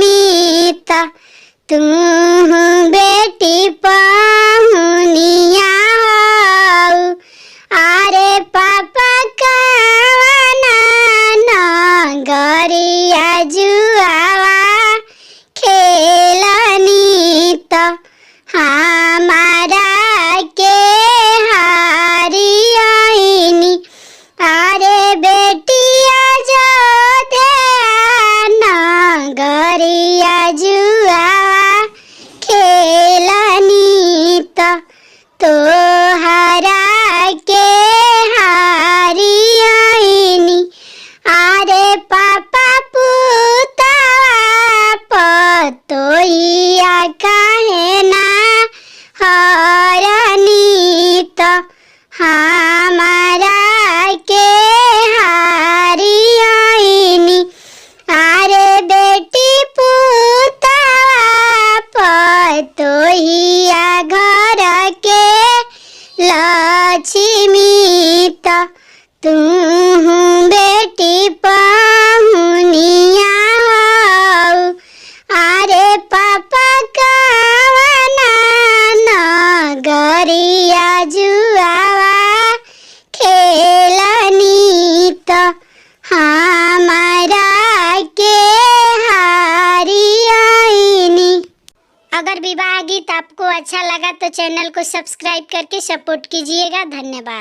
नीता तू बेटी पहुनिया हो। अरे पापा कवना नगरिया जुआवा खेलनी त हमारा के हारियनी। अरे बेटिया जो नगरिया जुआवा खेलनी त तोहरा के हारियनी। अरे पापा पुतवा पतोहिया काहे ना हरनी त हमारा के हारियनी। अरे बेटी पुतवा पतोहिया घर के लक्ष्मी त तू बेटी पहुनिया हो। अरे पापा कवना नगरिया जुआवा खेलनी त हमारा के हारियनी। अगर विवाह गीत आपको अच्छा लगा तो चैनल को सब्सक्राइब करके सपोर्ट कीजिएगा। धन्यवाद।